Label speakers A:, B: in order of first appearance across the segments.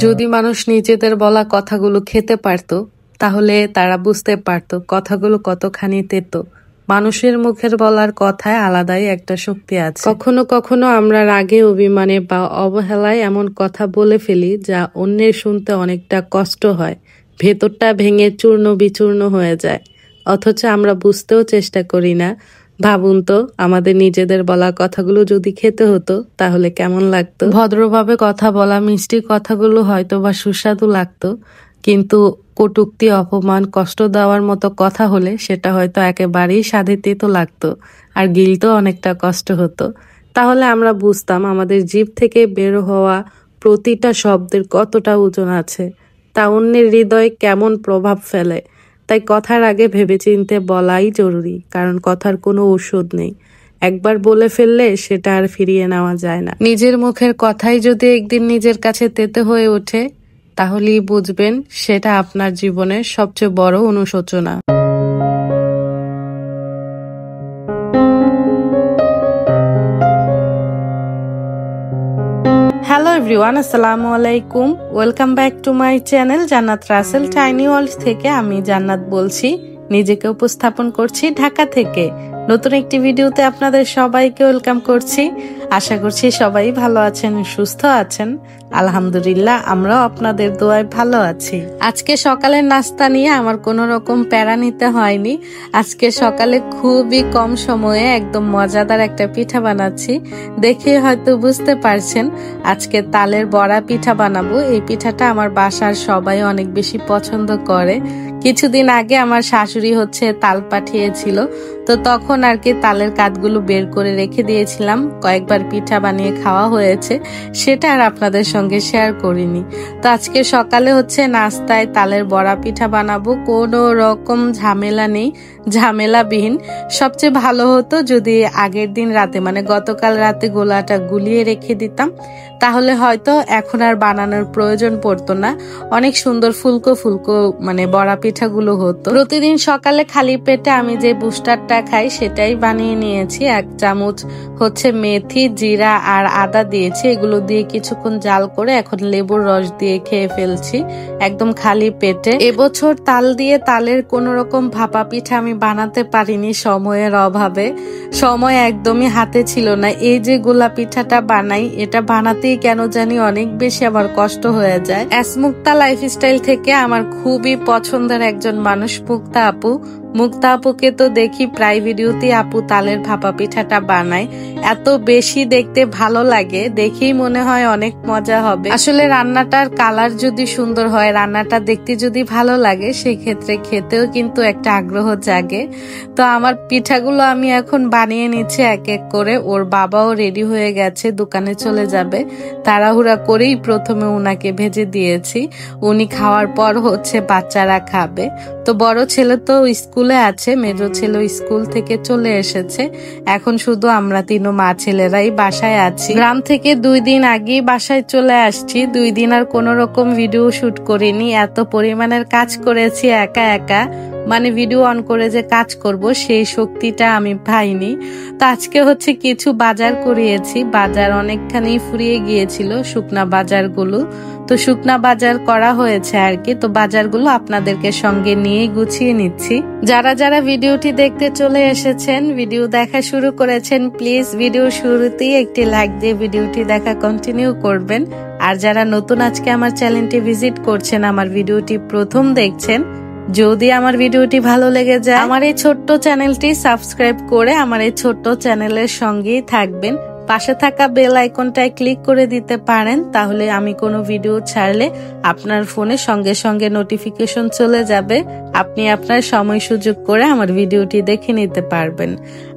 A: যদি মানুষ নিজেদের বলা কথাগুলো খেতে পারতো তাহলে তারা বুঝতে পারতো কথাগুলো কতখানি তেতো। মানুষের মুখের বলার কথায় আলাদাই একটা শক্তি আছে। কখনো কখনো আমরা রাগে, অভিমানে বা অবহেলায় এমন কথা বলে ফেলি যা অন্যের শুনতে অনেকটা কষ্ট হয়, ভেতরটা ভেঙে চূর্ণ বিচূর্ণ হয়ে যায়, অথচ আমরা বুঝতেও চেষ্টা করি না। ভাবুন তো, আমাদের নিজেদের বলা কথাগুলো যদি খেতে হতো তাহলে কেমন লাগতো। ভদ্রভাবে কথা বলা মিষ্টি কথাগুলো হয়তো বা সুস্বাদু লাগতো, কিন্তু কটূক্তি, অপমান, কষ্ট দেওয়ার মতো কথা হলে সেটা হয়তো একেবারেই স্বাদে তেতো লাগতো, আর গিলতেও অনেকটা কষ্ট হতো। তাহলে আমরা বুঝতাম আমাদের জিভ থেকে বের হওয়া প্রতিটা শব্দের কতটা ওজন আছে, তা অন্যের হৃদয়ে কেমন প্রভাব ফেলে। তাই কথার আগে ভেবেচিন্তে বলাই জরুরি, কারণ কথার কোনো ঔষধ নেই। একবার বলে ফেললে সেটা আর ফিরিয়ে নেওয়া যায় না। নিজের মুখের কথাই যদি একদিন নিজের কাছে তেতো হয়ে ওঠে, তাহলেই বুঝবেন সেটা আপনার জীবনের সবচেয়ে বড় অনুশোচনা। হ্যালো এভরিওয়ান, আসসালামু আলাইকুম। Welcome back to my channel জান্নাত রাসেল টাইনি ওয়ার্ল্ড থেকে। আমি জান্নাত বলছি, নিজেকে উপস্থাপন করছি ঢাকা থেকে। নতুন একটি ভিডিওতে আপনাদের সবাইকে ওয়েলকাম করছি। আশা করছি সবাই ভালো আছেন, সুস্থ আছেন। আলহামদুলিল্লাহ, আমরাও আপনাদের দোয়ায় ভালো আছি। আজকে সকালের নাস্তা নিয়ে আমার কোনো রকম প্যারা নিতে হয়নি। আজকে সকালে খুবই কম সময়ে একদম মজাদার একটা পিঠা বানাচ্ছি। দেখে হয়তো বুঝতে পারছেন আজকে তালের বড়া পিঠা বানাবো। এই পিঠাটা আমার বাসার সবাই অনেক বেশি পছন্দ করে। কিছুদিন আগে আমার শাশুড়ি তাল পাঠিয়েছিল, তো তখন আর কি তালের কাঠগুলো বের করে রেখে দিয়েছিলাম। কয়েকবার পিঠা বানিয়ে খাওয়া হয়েছে, সেটা আর আপনাদের সঙ্গে শেয়ার করিনি। তো আজকে সকালে নাস্তায় তালের বড়া পিঠা বানাবো। কোনো রকম ঝামেলা নেই, ঝামেলাবিহীন। সবচেয়ে ভালো হতো যদি আগের দিন রাতে, মানে গতকাল রাতে গোলাটা গুলিয়ে রেখে দিতাম, তাহলে হয়তো এখন আর বানানোর প্রয়োজন পড়তো না। অনেক সুন্দর ফুলকো ফুলকো মানে বড়া পিঠাগুলো হতো। প্রতিদিন সকালে খালি পেটে আমি যে বুস্টারটা খাই সেটাই বানিয়ে নিয়েছি। 1 চামচ মেথি, জিরা আর আদা দিয়েছি। এগুলো দিয়ে কিছুক্ষণ জাল করে এখন লেবুর রস দিয়ে খেয়ে ফেলছি একদম খালি পেটে। এবছর তাল দিয়ে তালের কোন রকম ভাপা পিঠা আমি বানাতে পারিনি সময়ের অভাবে। সময় একদমই হাতে ছিল না। এই যে গোলা পিঠাটা বানাই, এটা বানাতেই কেন জানি অনেক বেশি আমার কষ্ট হয়ে যায়। মুক্তা লাইফস্টাইল থেকে আমার খুবই পছন্দের একজন মানুষ মুক্তা আপু। মুক্তা আপুকে তো দেখি প্রায় ভিডিওতে আপু তালের ভাপা পিঠাটা বানায়। এত বেশি দেখতে ভালো লাগে, দেখেই মনে হয় অনেক মজা হবে। আসলে রান্নাটার কালার যদি সুন্দর হয়, রান্নাটা দেখতে যদি ভালো লাগে, সেক্ষেত্রে খেতেও কিন্তু একটা আগ্রহ জাগে। তো আমার পিঠাগুলো আমি এখন বানিয়ে নিচ্ছি এক এক করে। ওর বাবাও রেডি হয়ে গেছে, দোকানে চলে যাবে। তাড়াহুড়া করেই প্রথমে উনাকে ভেজে দিয়েছি। উনি খাওয়ার পর বাচ্চারা খাবে। তো বড় ছেলে তো স্কুলে আছে, মেজো ছেলে স্কুল থেকে চলে এসেছে। এখন শুধু আমরা 3 মা ছেলেরাই বাসায় আছি। গ্রাম থেকে 2 দিন আগেই বাসায় চলে আসছি। 2 দিন আর কোনো রকম ভিডিও শুট করিনি। এত পরিমাণের কাজ করেছি একা একা, মানে ভিডিও অন করে যে কাজ করব সেই শক্তিটা আমি পাইনি। তো আজকে কিছু বাজার করিয়েছি। বাজার অনেকখানি ফুরিয়ে গিয়েছিল, শুকনা বাজারগুলো। তো শুকনা বাজার করা হয়েছে আর কি। তো বাজারগুলো আপনাদেরকে সঙ্গে নিয়ে গুছিয়ে নিচ্ছি। যারা যারা ভিডিওটি দেখতে চলে এসেছেন, ভিডিও দেখা শুরু করেছেন, প্লিজ ভিডিও শুরুতেই একটি লাইক দিয়ে ভিডিওটি দেখা কন্টিনিউ করবেন। আর যারা নতুন আজকে আমার চ্যানেলটি ভিজিট করছেন, আমার ভিডিওটি প্রথম দেখছেন, যদি আমার ভিডিওটি ভালো লেগে যায়, আমার এই ছোট্ট চ্যানেলটি সাবস্ক্রাইব করে আমার এই ছোট্ট চ্যানেলের সঙ্গেই থাকবেন। পাশে থাকা বেল আইকনটায় ক্লিক করে দিতে পারেন, তাহলে আমি কোনো ভিডিও ছাড়লে আপনার ফোনে সঙ্গে সঙ্গে নোটিফিকেশন চলে যাবে। আপনি আপনার সময় সুযোগ করে আমার ভিডিওটি দেখে নিতে পারবেন।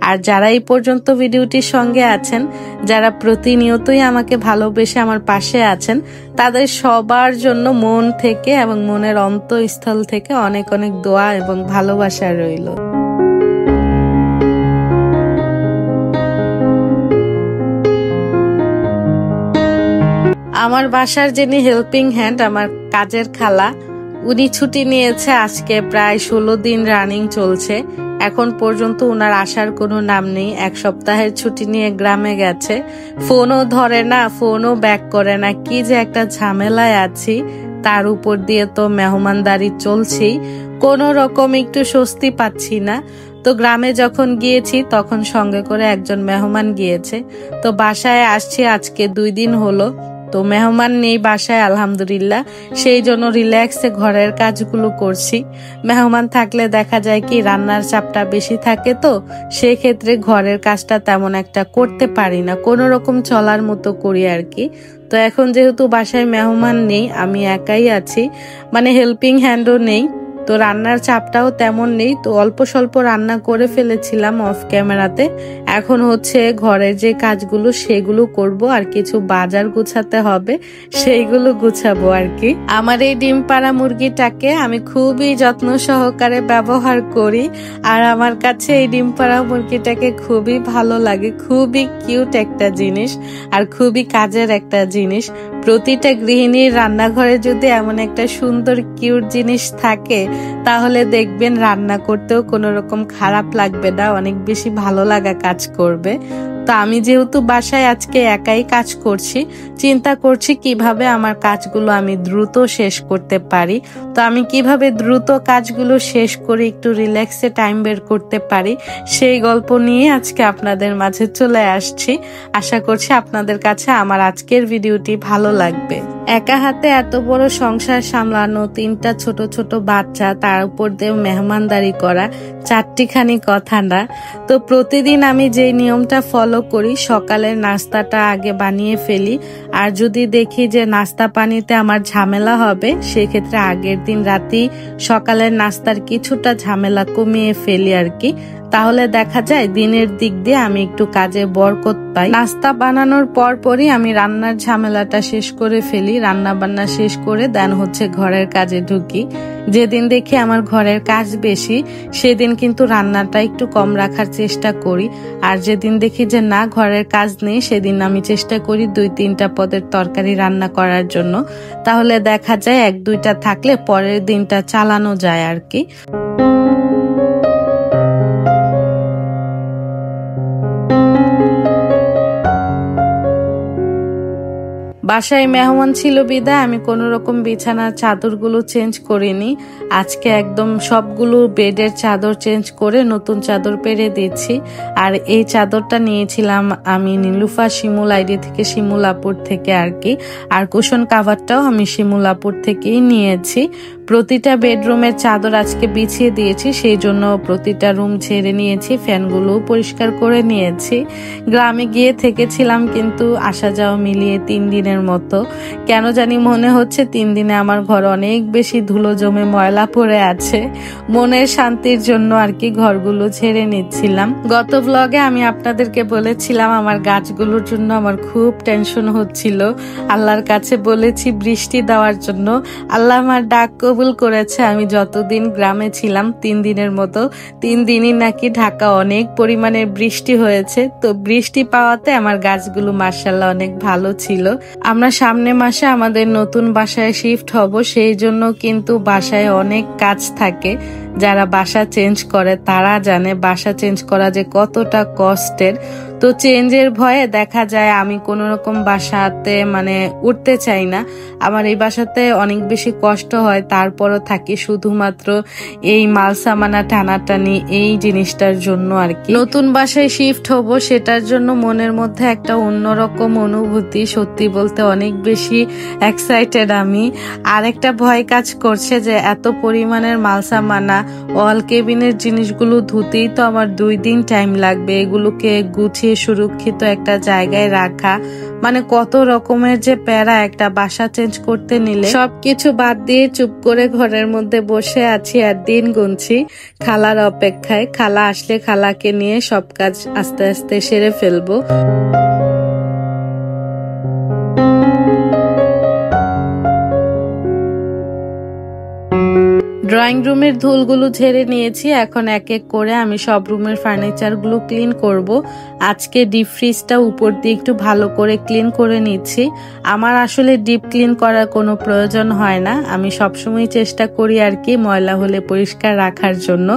A: আর যারা এই পর্যন্ত ভিডিওটির সঙ্গে আছেন, যারা প্রতিনিয়তই আমাকে ভালোবেসে আমার পাশে আছেন, তাদের সবার জন্য মন থেকে এবং মনের অন্তঃস্থল থেকে অনেক অনেক দোয়া এবং ভালোবাসা রইল। আমার বাসার যিনি হেল্পিং হ্যান্ড, আমার কাজের খালা, উনি ছুটি নিয়েছে। আজকে প্রায় 16 দিন রানিং চলছে। এখন পর্যন্ত ওনার আসার কোনো নাম নেই। 1 সপ্তাহের ছুটি নিয়ে গ্রামে গেছে, ফোনও ধরে না, ফোনও ব্যাক করে না, কি যে একটা ঝামেলায় আছি। তার উপর দিয়ে তো মেহমানদারি চলছেই, কোনো রকম একটু স্বস্তি পাচ্ছি না। তো গ্রামে যখন গিয়েছি তখন সঙ্গে করে একজন মেহমান গিয়েছে। তো বাসায় আসছি আজকে 2 দিন হলো। তো মেহমান নেই বাসায় আলহামদুলিল্লাহ, সেই জন্য রিল্যাক্সে ঘরের কাজগুলো করছি। মেহমান থাকলে দেখা যায় কি রান্নার চাপটা বেশি থাকে, তো সেক্ষেত্রে ঘরের কাজটা তেমন একটা করতে পারি না, কোনো রকম চলার মতো করি আর কি। তো এখন যেহেতু বাসায় মেহমান নেই, আমি একাই আছি, মানে হেল্পিং হ্যান্ডও নেই, তো রান্নার চাপটাও তেমন নেই। তো অল্প স্বল্প রান্না করে ফেলেছিলাম অফ ক্যামেরাতে। এখন হচ্ছে ঘরের যে কাজগুলো সেগুলো করব, আর কিছু বাজার গুছাতে হবে সেইগুলো গুছাবো আর কি। আমার এই ডিম পাড়া মুরগিটাকে আমি খুবই যত্ন সহকারে ব্যবহার করি, আর আমার কাছে এই ডিম পাড়া মুরগিটাকে খুবই ভালো লাগে। খুবই কিউট একটা জিনিস আর খুবই কাজের একটা জিনিস। প্রতিটা গৃহিণীর রান্নাঘরে যদি এমন একটা সুন্দর কিউট জিনিস থাকে তাহলে দেখবেন রান্না করতেও কোনো রকম খারাপ লাগবে না, অনেক বেশি ভালো লাগা কাজ করবে। তো আমি যেহেতু বাসায় আজকে একাই কাজ করছি, চিন্তা করছি কিভাবে আমার কাজগুলো আমি দ্রুত শেষ করতে পারি। তো আমি কিভাবে দ্রুত কাজগুলো শেষ করে একটু রিল্যাক্সে টাইম বের করতে পারি, সেই গল্প নিয়ে আজকে আপনাদের মাঝে চলে আসছি। আশা করছি আপনাদের কাছে আমার আজকের ভিডিওটি ভালো লাগবে। একা হাতে এত বড় সংসার সামলানো, 3টা ছোট ছোট বাচ্চা, তার উপর দিয়ে মেহমানদারি করা, 4টিখানি কথা না। তো প্রতিদিন আমি যে নিয়মটা ফলো করি, সকালের নাস্তাটা আগে বানিয়ে ফেলি, আর যদি দেখি যে নাস্তা পানিতে আমার ঝামেলা হবে সেক্ষেত্রে আগের দিন রাতেই সকালের নাস্তার কিছুটা ঝামেলা কমিয়ে ফেলি আর কি। তাহলে দেখা যায় দিনের দিক দিয়ে আমি একটু কাজে বরকত পাই। নাস্তা বানানোর পরই আমি রান্নার ঝামেলাটা শেষ করে ফেলি, রান্না বান্না শেষ করে দেন হচ্ছে ঘরের কাজে ঢুকি। যেদিন দেখি আমার ঘরের কাজ বেশি সেদিন কিন্তু রান্নাটা একটু কম রাখার চেষ্টা করি, আর যেদিন দেখি যে না ঘরের কাজ নেই সেদিন আমি চেষ্টা করি 2-3টা পদের তরকারি রান্না করার জন্য। তাহলে দেখা যায় 1-2টা থাকলে পরের দিনটা চালানো যায় আর কি। বাসায় মেহমান ছিল বিদায় আমি কোনো রকম বিছানার চাদরগুলো চেঞ্জ করিনি। আজকে একদম সবগুলো বেডের চাদর চেঞ্জ করে নতুন চাদর পেরে দিচ্ছি। আর এই চাদরটা নিয়েছিলাম আমি নীলুফা শিমুল আইডি থেকে, শিমুলাপুর থেকে আর কি। আর কুশন কাভারটাও আমি শিমুলাপুর থেকেই নিয়েছি। প্রতিটা বেডরুমের চাদর আজকে বিছিয়ে দিয়েছি, সেই জন্য প্রতিটা রুম ছেড়ে নিয়েছি, ফ্যানগুলো পরিষ্কার করে নিয়েছি। গ্রামে গিয়ে থেকেছিলাম কিন্তু আসা যাওয়া মিলিয়ে 3 দিনের মতো। কেন জানি মনে হচ্ছে 3 দিনে আমার ঘর অনেক বেশি ধুলো জমে ময়লা পড়ে আছে। মনের শান্তির জন্য আর কি ঘরগুলো ছেড়ে নিচ্ছিলাম। গত ব্লগে আমি আপনাদেরকে বলেছিলাম আমার গাছগুলোর জন্য আমার খুব টেনশন হচ্ছিল, আল্লাহর কাছে বলেছি বৃষ্টি দেওয়ার জন্য। আল্লাহ আমার ডাক কবুল করেছে। আমি যতদিন গ্রামে ছিলাম 3 দিনের মতো, 3 দিনই নাকি ঢাকা অনেক পরিমাণে বৃষ্টি হয়েছে। তো বৃষ্টি পাওয়াতে আমার গাছগুলো মাশাআল্লাহ অনেক ভালো ছিল। আমরা সামনে মাসে আমাদের নতুন বাসায় শিফট হব, সেই জন্য কিন্তু বাসায় অনেক কাজ থাকে। যারা বাসা চেঞ্জ করে তারা জানে বাসা চেঞ্জ করা যে কতটা কষ্টের। তো চেঞ্জের ভয়ে দেখা যায় আমি কোনো রকম বাসাতে মানে উঠতে চাই না। আমার এই বাসাতে অনেক বেশি কষ্ট হয়, তারপরও থাকি শুধুমাত্র এই মাল সামানা টানাটানি এই জিনিসটার জন্য আর কি। নতুন বাসায় শিফট হব সেটার জন্য মনের মধ্যে একটা অন্যরকম অনুভূতি, সত্যি বলতে অনেক বেশি এক্সাইটেড আমি। আর একটা ভয় কাজ করছে যে এত পরিমাণের মাল সামানা, অল কেবিনের জিনিসগুলো ধুতেই তো আমার 2 দিন টাইম লাগবে, এগুলোকে গুছিয়ে সুরক্ষিত একটা জায়গায় রাখা, মানে কত রকমের যে প্যারা একটা বাসা চেঞ্জ করতে নিলে। সবকিছু বাদ দিয়ে চুপ করে ঘরের মধ্যে বসে আছি আর দিন গুনছি খালার অপেক্ষায়। খালা আসলে খালাকে নিয়ে সব কাজ আস্তে আস্তে সেরে ফেলবো। ড্রয়িং রুমের ধুলগুলো ঝেড়ে নিয়েছি। এখন এক এক করে আমি সব রুমের ফার্নিচারগুলো ক্লিন করব। আজকে ডিপ ফ্রিজটা উপর দিয়ে একটু ভালো করে ক্লিন করে নিচ্ছি। আমার আসলে ডিপ ক্লিন করার কোনো প্রয়োজন হয় না, আমি সবসময় চেষ্টা করি আর কি ময়লা হলে পরিষ্কার রাখার জন্য,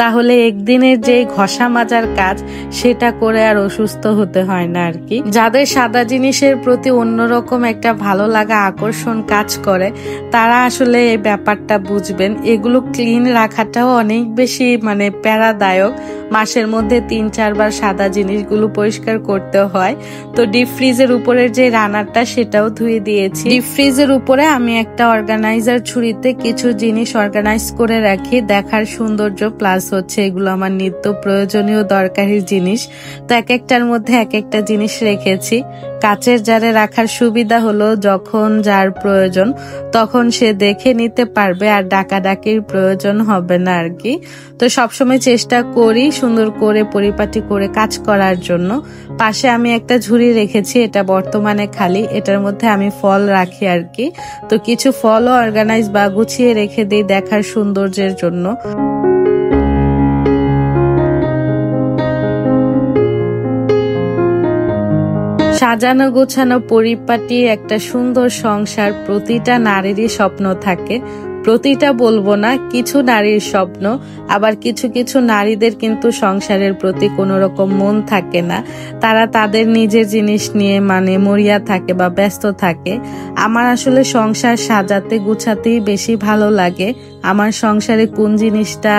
A: তাহলে একদিনের যে ঘষা মাজার কাজ সেটা করে আর অসুস্থ হতে হয় না আর কি। যাদের সাদা জিনিসের প্রতি অন্যরকম একটা ভালো লাগা আকর্ষণ কাজ করে তারা আসলে এই ব্যাপারটা বুঝবেন। এগুলো ক্লিন রাখাটাও অনেক বেশি প্যারাদায়ক। মাসের মধ্যে 3-4 বার সাদা জিনিসগুলো পরিষ্কার করতে হয়। তো ডিপ ফ্রিজের উপরের যে রানারটা সেটাও ধুয়ে দিয়েছি। ডিপ ফ্রিজের উপরে আমি একটা অর্গানাইজার ছুরিতে কিছু জিনিস অর্গানাইজ করে রাখি, দেখার সৌন্দর্য প্লাস হচ্ছে এগুলো আমার নিত্য প্রয়োজনীয় দরকারি জিনিস। তো এক একটার মধ্যে এক একটা জিনিস রেখেছি। কাচের জারে রাখার সুবিধা হলো যখন যার প্রয়োজন তখন সে দেখে নিতে পারবে আর ডাকাডাকির প্রয়োজন হবে না আর কি। তো সবসময় চেষ্টা করি সুন্দর করে পরিপাটি করে কাজ করার জন্য। পাশে আমি একটা ঝুড়ি রেখেছি, এটা বর্তমানে খালি, এটার মধ্যে আমি ফল রাখি আর কি। তো কিছু ফলও অর্গানাইজ বা গুছিয়ে রেখে দিই দেখার সৌন্দর্যের জন্য। সাজানো গোছানো পরিপাটি একটা সুন্দর সংসার প্রতিটা নারীরই স্বপ্ন থাকে। প্রতিটা বলবো না, কিছু নারীর স্বপ্ন, আবার কিছু কিছু নারীদের কিন্তু সংসারের প্রতি কোনো রকম মন থাকে না, তারা তাদের নিজের জিনিস নিয়ে মরিয়া থাকে বা ব্যস্ত থাকে। আমার আসলে সংসার সাজাতে গুছাতেই বেশি ভালো লাগে। আমার সংসারে কোন জিনিসটা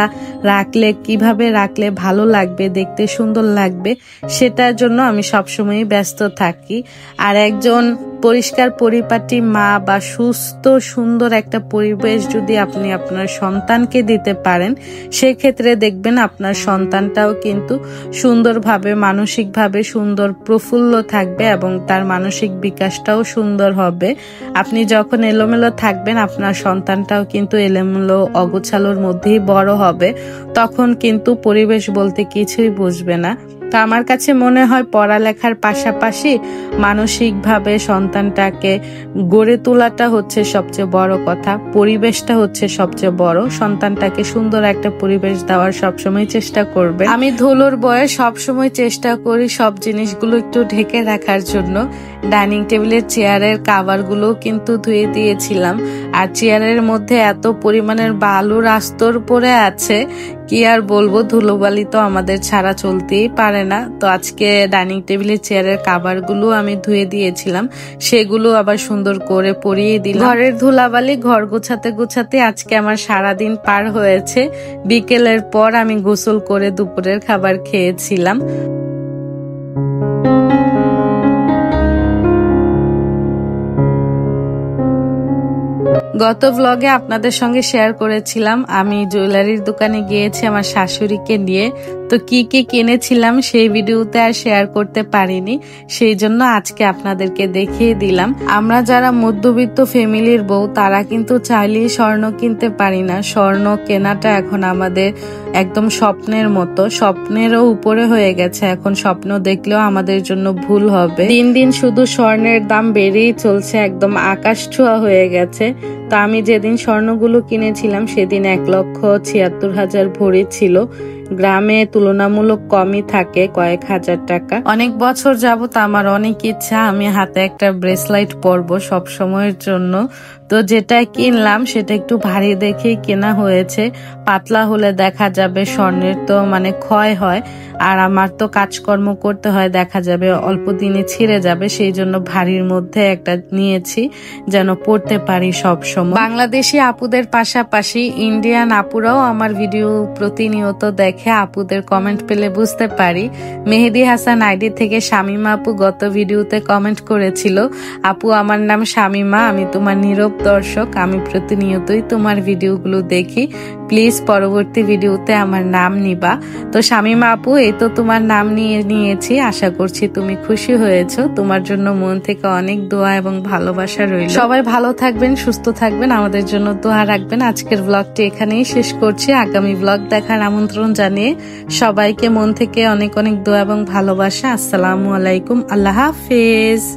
A: রাখলে কিভাবে রাখলে ভালো লাগবে, দেখতে সুন্দর লাগবে, সেটার জন্য আমি সবসময় ব্যস্ত থাকি। আর একজন পরিষ্কার পরিপাটি মা বা সুস্থ সুন্দর একটা পরিবেশ যদি আপনি আপনার সন্তানকে দিতে পারেন, সেক্ষেত্রে দেখবেন আপনার সন্তানটাও কিন্তু সুন্দরভাবে মানসিকভাবে সুন্দর প্রফুল্ল থাকবে এবং তার মানসিক বিকাশটাও সুন্দর হবে। আপনি যখন এলোমেলো থাকবেন আপনার সন্তানটাও কিন্তু এলোমেলো অগোছালোর মধ্যেই বড় হবে, তখন কিন্তু পরিবেশ বলতে কিছুই বুঝবে না। তো আমার কাছে মনে হয় পড়ালেখার পাশাপাশি মানসিকভাবে সন্তানটাকে গড়ে তোলাটা হচ্ছে সবচেয়ে বড় কথা, পরিবেশটা হচ্ছে সবচেয়ে বড়। সন্তানটাকে সুন্দর একটা পরিবেশ দেওয়ার সবসময় চেষ্টা করবে। আমি ধুলোর বয়স সবসময় চেষ্টা করি সব জিনিসগুলো একটু ঢেকে রাখার জন্য। ডাইনিং টেবিলের চেয়ারের কাভারগুলো কিন্তু ধুয়ে দিয়েছিলাম, আর চেয়ারের মধ্যে এত পরিমাণের বালুর আস্তর পড়ে আছে কি আর বলবো, ধুলোবালি তো আমাদের ছাড়া চলতেই পারে না। তো আজকে ডাইনিং টেবিলের চেয়ারের কাভারগুলো আমি ধুয়ে দিয়েছিলাম, সেগুলো আবার সুন্দর করে পরিয়ে দিলাম। ঘরের ধুলাবালি ঘর গোছাতে গোছাতে আজকে আমার সারাদিন পার হয়েছে। বিকেলের পর আমি গোসল করে দুপুরের খাবার খেয়েছিলাম। গত ব্লগে আপনাদের সঙ্গে শেয়ার করেছিলাম আমি জুয়েলারির দোকানে গিয়েছি আমার শাশুড়িকে নিয়ে। তো কি কি কিনেছিলাম সেই ভিডিওতে আর শেয়ার করতে পারিনি, সেই জন্য আজকে আপনাদেরকে দেখিয়ে দিলাম। আমরা যারা মধ্যবিত্ত ফ্যামিলির বউ তারা কিন্তু চাইলেই স্বর্ণ কিনতে পারি না। স্বর্ণ কেনাটা এখন আমাদের একদম স্বপ্নের মতো, স্বপ্নেরও উপরে হয়ে গেছে। এখন স্বপ্ন দেখলেও আমাদের জন্য ভুল হবে। দিন দিন শুধু স্বর্ণের দাম বেড়েই চলছে, একদম আকাশ ছোঁয়া হয়ে গেছে। তো আমি যেদিন স্বর্ণগুলো কিনেছিলাম সেদিন 1,76,000 ভরি ছিল। গ্রামে তুলনামূলক কমই থাকে, কয়েক হাজার টাকা। অনেক বছর যাবত আমার অনেক ইচ্ছা আমি হাতে একটা ব্রেসলাইট পরবো সব সময়ের জন্য। তো যেটা কিনলাম সেটা একটু ভারী দেখেই কেনা হয়েছে। পাতলা হলে দেখা যাবে স্বর্ণের তো ক্ষয় হয়, আর আমার তো কাজকর্ম করতে হয়, দেখা যাবে অল্প দিনে ছিঁড়ে যাবে, সেই জন্য ভারীর মধ্যে একটা নিয়েছি যেন পড়তে পারি সব সময়। বাংলাদেশি আপুদের পাশাপাশি ইন্ডিয়ান আপুরাও আমার ভিডিও প্রতিনিয়ত দেখে, আপুদের কমেন্ট পেলে বুঝতে পারি। মেহেদি হাসান আইডি থেকে শামিমা আপু গত ভিডিওতে কমেন্ট করেছিল, আপু আমার নাম শামিমা, আমি তোমার নীরব দর্শক, আমি প্রতিনিয়তই তোমার ভিডিওগুলো দেখি, প্লিজ পরবর্তী ভিডিওতে আমার নাম নিবা। তো শামিমা আপু এই তো তোমার নাম নিয়েছি, আশা করছি তুমি খুশি হয়েছো। তোমার জন্য মন থেকে অনেক দোয়া এবং ভালোবাসা রইল। সবাই ভালো থাকবেন, সুস্থ থাকবেন, আমাদের জন্য দোয়া রাখবেন। আজকের ব্লগটি এখানেই শেষ করছি। আগামী ব্লগ দেখার আমন্ত্রণ জানিয়ে সবাইকে মন থেকে অনেক অনেক দোয়া এবং ভালোবাসা। আসসালামু আলাইকুম, আল্লাহ হাফেজ।